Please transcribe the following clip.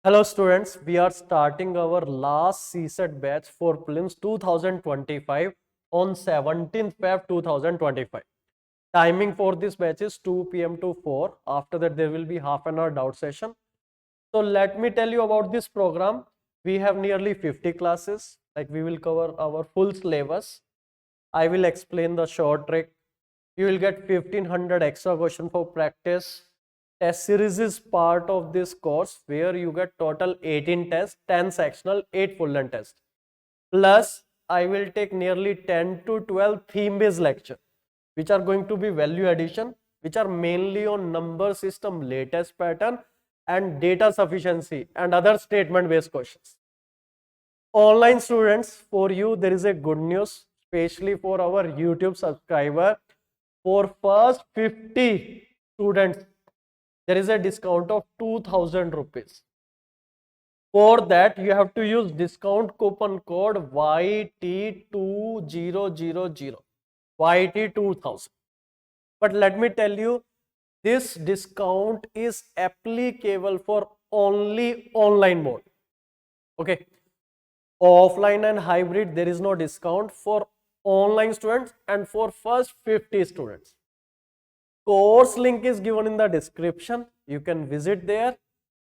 Hello students, we are starting our last CSAT batch for Prelims 2025 on 17th Feb 2025. Timing for this batch is 2 p.m. to 4. After that there will be half an hour doubt session. So let me tell you about this program. We have nearly 50 classes, like we will cover our full syllabus. I will explain the short trick. You will get 1500 extra question for practice. Test series is part of this course where you get total 18 tests, 10 sectional, 8 full length tests. Plus, I will take nearly 10 to 12 theme based lecture, which are going to be value addition, which are mainly on number system latest pattern and data sufficiency and other statement based questions. Online students, for you there is a good news, especially for our YouTube subscriber. For first 50 students, there is a discount of 2000 rupees. For that, you have to use discount coupon code YT2000, YT2000. But let me tell you, this discount is applicable for only online mode. Okay. Offline and hybrid, there is no discount for online students and for first 50 students. Course link is given in the description. You can visit there